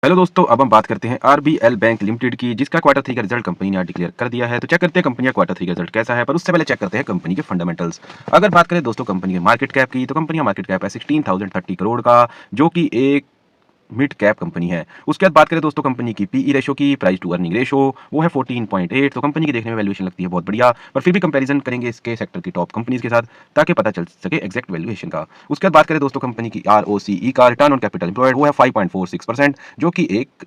Hello दोस्तों, अब हम बात करते हैं आरबीएल बैंक लिमिटेड की, जिसका क्वार्टर 3 का रिजल्ट कंपनी ने आज डिक्लेयर कर दिया है। तो चेक करते हैं कंपनी का क्वार्टर 3 का रिजल्ट कैसा है, पर उससे पहले चेक करते हैं कंपनी के फंडामेंटल्स। अगर बात करें दोस्तों कंपनी के मार्केट कैप की, तो कंपनी का मार्केट कैप है 16,030 करोड़ का, जो कि एक मिड कैप कंपनी है। उसके बाद बात करें दोस्तों कंपनी की पीई रेशो की, प्राइस टू अर्निंग रेशो, वो है 14.8। तो कंपनी की देखने में वैल्यूएशन लगती है बहुत बढ़िया, पर फिर भी कंपैरिजन करेंगे इसके सेक्टर की टॉप कंपनीज के साथ, ताकि पता चल सके एग्जैक्ट वैल्यूएशन का। उसके बाद बात करें दोस्तों कंपनी की आरओसीई का, रिटर्न ऑन कैपिटल एम्प्लॉयड, वो है 5.46%, जो कि एक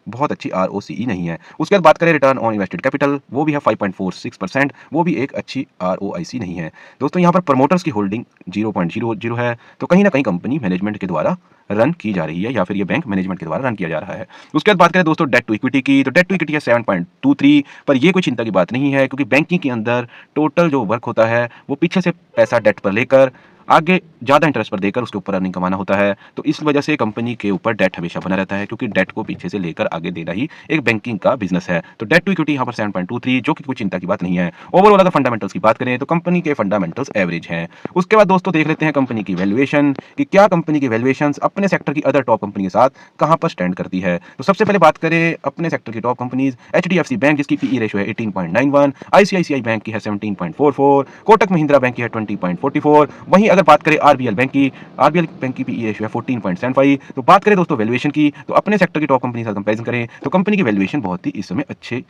बहुत अच्छी आरओसीई नहीं है। उसके बाद बात करें रिटर्न ऑन इन्वेस्टेड कैपिटल, वो भी है 5.46%, वो भी एक अच्छी आरओआईसी नहीं है। दोस्तों यहाँ पर प्रमोटर्स की होल्डिंग 0.00 है, तो कहीं ना कहीं कंपनी मैनेजमेंट के द्वारा रन की जा रही है, या फिर ये बैंक मैनेजमेंट के द्वारा रन किया जा रहा है। उसके बाद बात करें दोस्तों डेट टू इक्विटी की, तो डेट टू इक्विटी है 7.23, पर ये कोई चिंता की बात नहीं है, क्योंकि बैंकिंग के अंदर टोटल जो वर्क होता है वो पीछे से पैसा डेट पर लेकर आगे ज़्यादा इंटरेस्ट पर देकर उसके ऊपर अर्निंग कमाना होता है। तो इस वजह से कंपनी के ऊपर डेट हमेशा बना रहता है, क्योंकि डेट को पीछे से लेकर आगे देना ही एक बैंकिंग का बिजनेस है। तो डेट टू इक्विटी यहाँ पर 7.23, जो कि कोई चिंता की बात नहीं है। ओवरऑल अगर फंडामेंटल्स की बात करें तो कंपनी के फंडामेंटल्स एवरेज हैं। उसके बाद दोस्तों देख लेते हैं कंपनी की वैल्यूएशन, कि क्या कंपनी की वैल्यूएशन अपने सेक्टर की अदर टॉप कंपनी के साथ कहां पर स्टैंड करती है। तो सबसे पहले बात करें अपने सेक्टर की टॉप कंपनीज, एचडीएफसी बैंक जिसकी पीई रेशो है 18.91, आईसीआईसीआई बैंक की है 17.44, कोटक महिंद्रा बैंक की है 20.44। वहीं अगर बात करें आरबीएल बैंक की पीई रेशियो है 14.75। तो बात करें दोस्तों वैल्यूएशन की, तो अपने सेक्टर की टॉप कंपनी के साथ कंपैरिजन करें तो कंपनी की वैल्यूएशन बहुत ही इस समय अच्छे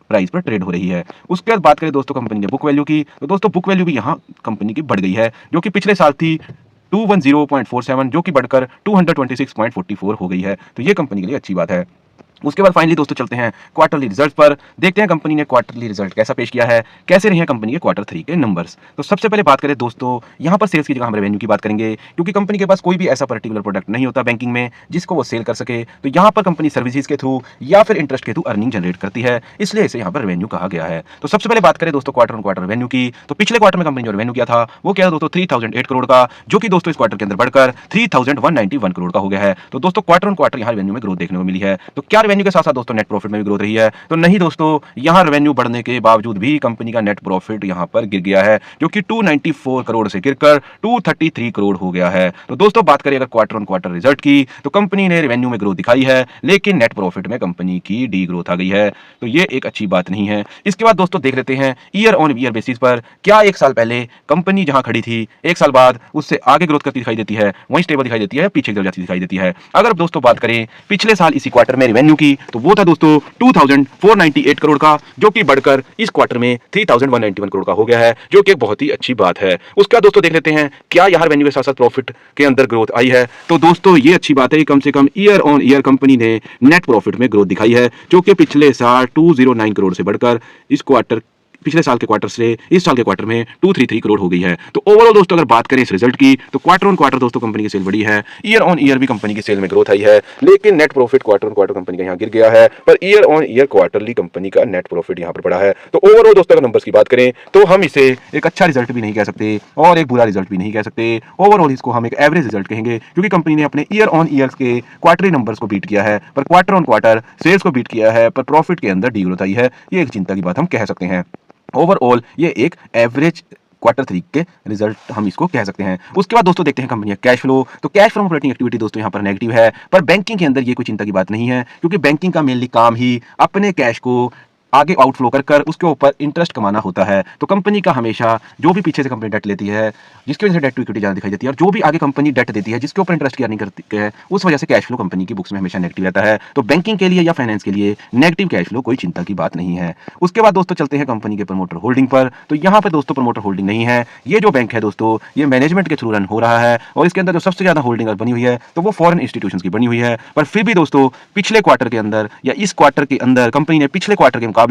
प्राइस पर ट्रेड हो रही है। उसके बाद बात करें दोस्तों कंपनी के बुक वैल्यू की, तो दोस्तों बुक वैल्यू भी यहाँ कंपनी की बढ़ गई है, जो कि पिछले साल थी 210.47, जो कि बढ़कर 226.44 हो गई है। तो ये कंपनी के लिए अच्छी बात है। उसके बाद फाइनली दोस्तों चलते हैं क्वार्टरली रिजल्ट पर, देखते हैं कंपनी ने क्वार्टरली रिजल्ट कैसा पेश किया है, कैसे रहे हैं कंपनी के क्वार्टर 3 के नंबर्स। तो सबसे पहले बात करें दोस्तों यहाँ पर सेल्स की जगह हम रेवेन्यू की बात करेंगे, क्योंकि कंपनी के पास कोई भी ऐसा पर्टिकुलर प्रोडक्ट नहीं होता बैंकिंग में जिसको वो सेल कर सके। तो यहाँ पर कंपनी सर्विसेज के थ्रू या फिर इंटरेस्ट के थ्रू अर्निंग जनरेट करती है, इसलिए इसे यहाँ पर रेवेन्यू कहा गया है। तो सबसे पहले बात करें दोस्तों क्वार्टर ऑन क्वार्टर रेवेन्यू की, तो पिछले क्वार्टर में कंपनी जो रेवेन्यू किया था वो क्या था दोस्तों 3008 करोड़ का, जो कि दोस्तों इस क्वार्टर के अंदर बढ़कर 3191 करोड़ का हो गया है। तो दोस्तों क्वार्टर ऑन क्वार्टर यहाँ रेवेन्यू में ग्रोथ देखने को मिली है। तो क्या रेवेन्यू के साथ साथ दोस्तों नेट प्रॉफिट में भी ग्रोथ रही है? तो नहीं दोस्तों, यहां रेवेन्यू बढ़ने के बावजूद भी कंपनी का नेट प्रॉफिट यहां पर गिर गया है, जो कि 294 करोड़ से गिरकर 233 करोड़ हो गया है। तो दोस्तों बात करें अगर क्वार्टर ऑन क्वार्टर रिजल्ट की, तो कंपनी ने रेवेन्यू में ग्रोथ दिखाई है, लेकिन नेट प्रॉफिट में कंपनी की डी ग्रोथ आ गई है। तो ये एक अच्छी बात नहीं है। इसके बाद दोस्तों देख लेते हैं ईयर ऑन ईयर बेसिस पर, क्या एक साल पहले कंपनी जहां खड़ी थी एक साल बाद उससे आगे ग्रोथ करती दिखाई देती है, वहीं स्टेबल दिखाई देती है, पीछे गिर जाती दिखाई देती है। अगर दोस्तों बात करें पिछले साल इसी क्वार्टर में रेवेन्यू की, तो वो था दोस्तों 2498 करोड़ का, जो कि बढ़कर इस क्वार्टर में 3191 करोड़ का हो गया है, जो कि एक बहुत ही अच्छी बात है। उसके बाद दोस्तों देख लेते हैं क्या यहां रेवेन्यू के साथ साथ प्रॉफिट के अंदर ग्रोथ आई है। तो दोस्तों ये अच्छी बात है, कम से कम ईयर ऑन ईयर कंपनी ने नेट प्रॉफिट में ग्रोथ दिखाई है, जो कि पिछले साल 209 करोड़ से बढ़कर इस क्वार्टर पिछले साल के क्वार्टर से इस साल के क्वार्टर में 233 करोड़ हो गई है। तो ओवरऑल दोस्तों अगर बात करें इस रिजल्ट की, तो क्वार्टर ऑन क्वार्टर दोस्तों कंपनी की सेल बढ़ी है, ईयर ऑन ईयर भी कंपनी की सेल में ग्रोथ आई है, लेकिन net profit quarter on quarter company का यहाँ गिर गया है, per year on year quarterly company का नेट प्रॉफिट यहाँ पर बढ़ा है। तो ओवरऑल दोस्तों अगर नंबर्स की बात करें तो हम इसे एक अच्छा रिजल्ट भी नहीं कह सकते और एक बुरा रिजल्ट भी नहीं कह सकते। ओवरऑल इसको हम एक एवरेज रिजल्ट कहेंगे, क्योंकि कंपनी ने अपने ईयर ऑन ईयर के क्वार्टरली नंबर्स को बीट किया है, पर क्वार्टर ऑन क्वार्टर सेल्स को बीट किया है, पर प्रॉफिट के अंदर डी ग्रोथ आई है। ये एक चिंता की बात हम कह सकते हैं। ओवरऑल ये एक एवरेज क्वार्टर 3 के रिजल्ट हम इसको कह सकते हैं। उसके बाद दोस्तों देखते हैं कंपनी का कैश फ्लो। तो कैश फ्रॉम ऑपरेटिंग एक्टिविटी दोस्तों यहाँ पर नेगेटिव है, पर बैंकिंग के अंदर ये कोई चिंता की बात नहीं है, क्योंकि बैंकिंग का मेनली काम ही अपने कैश को आगे आउटफ्लो कर उसके ऊपर इंटरेस्ट कमाना होता है। तो कंपनी का हमेशा जो भी पीछे से कंपनी डेट लेती है, जिसकी वजह से डेट टू इक्विटी ज़्यादा दिखाई देती है, और जो भी आगे कंपनी डेट देती है जिसके ऊपर इंटरेस्ट की अर्निंग करती है, उस वजह से कैश फ्लो कंपनी की बुक्स में हमेशा नेगेटिव रहता है। तो बैंकिंग के लिए या फाइनेंस के लिए नेगेटिव कैश फ्लो कोई चिंता की बात नहीं है। उसके बाद दोस्तों चलते हैं कंपनी के प्रमोटर होल्डिंग पर। तो यहाँ पर दोस्तों प्रमोटर होल्डिंग नहीं है। ये जो बैंक है दोस्तों ये मैनेजमेंट के थ्रू रन हो रहा है, और इसके अंदर जो सबसे ज़्यादा होल्डिंग बनी हुई है तो वो फॉरेन इंस्टीट्यूशंस की बनी हुई है। पर फिर भी दोस्तों पिछले क्वार्टर के अंदर या इस क्वार्टर के अंदर कंपनी ने पिछले क्वार्टर के मुकाबले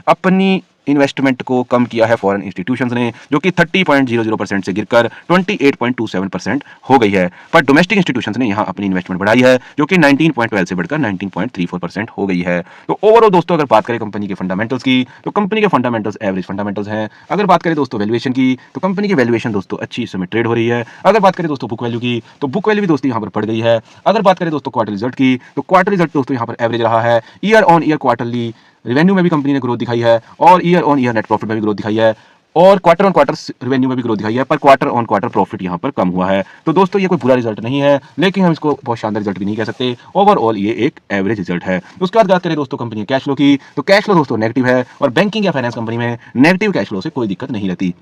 अपनी इन्वेस्टमेंट को कम किया है फॉरेन इंस्टीट्यूशंस ने, जो कि 30.00% से गिरकर 28.27% हो गई है। पर डोमेस्टिक इंस्टीट्यूशंस ने यहां अपनी इन्वेस्टमेंट बढ़ाई है, जो कि 19.12 से बढ़कर 19.34% हो गई है। तो ओवरऑल दोस्तों अगर बात करें कंपनी के फंडामेंटल्स की, तो कंपनी के फंडामेंटल्स एवरेज फंडामेंटल्स हैं। अगर बात करें दोस्तों वैल्यूएशन की, तो कंपनी की वैल्यूएशन दोस्तों अच्छी इस समय ट्रेड हो रही है। अगर बात करें दोस्तों बुक वैल्यू की, तो बुक वैल्यू भी दोस्तों यहां पर बढ़ गई है। अगर बात करें दोस्तों क्वार्टर रिजल्ट की, तो क्वार्टर रिजल्ट दोस्तों यहां पर एवरेज रहा है। Year on year quarterly revenue में भी कंपनी ने ग्रोथ दिखाई है, और year on year net profit में भी ग्रोथ दिखाई है। और क्वार्टर ऑन क्वार्टर रेवेन्यू में भी ग्रोथ दिखाई है, पर क्वार्टर ऑन क्वार्टर प्रॉफिट यहाँ पर कम हुआ है। तो दोस्तों ये कोई बुरा रिजल्ट नहीं है, लेकिन हम इसको बहुत शानदार रिजल्ट भी नहीं कह सकते। ओवरऑल ये एक एवरेज रिजल्ट है। उसके बाद बात करें दोस्तों कंपनी कैश फ्लो की, तो कैश फ्लो दोस्तों नेगेटिव है और बैंकिंग या फाइनेंस कंपनी में नेगेटिव कैश फ्लो से कोई दिक्कत नहीं रहती।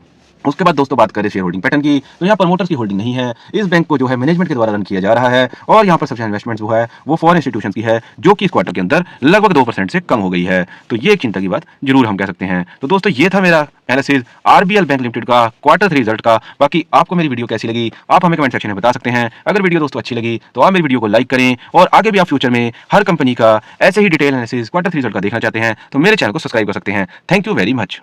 उसके बाद दोस्तों बात करें शेयर होल्डिंग पैटर्न की, तो यहाँ प्रमोटर्स की होल्डिंग नहीं है। इस बैंक को जो है मैनेजमेंट के द्वारा रन किया जा रहा है और यहाँ पर सबसे इन्वेस्टमेंट जो है वो फॉरेन इंस्टीट्यूशंस की है, जो कि इस क्वार्टर के अंदर लगभग 2% से कम हो गई है। तो ये एक चिंता की बात जरूर हम कह सकते हैं। तो दोस्तों ये था मेरा एनालिसिस आरबीएल बैंक लिमिटेड का क्वार्टर 3 रिजल्ट का। बाकी आपको मेरी वीडियो कैसी लगी आप हमें कमेंट सेक्शन में बता सकते हैं। अगर वीडियो दोस्तों अच्छी लगी तो आप मेरी वीडियो को लाइक करें और आगे भी आप फ्यूचर में हर कंपनी का ऐसे ही डिटेल एनालिसिस क्वार्टर 3 रिजल्ट का देखना चाहते हैं तो मेरे चैनल को सब्सक्राइब कर सकते हैं। Thank you very much.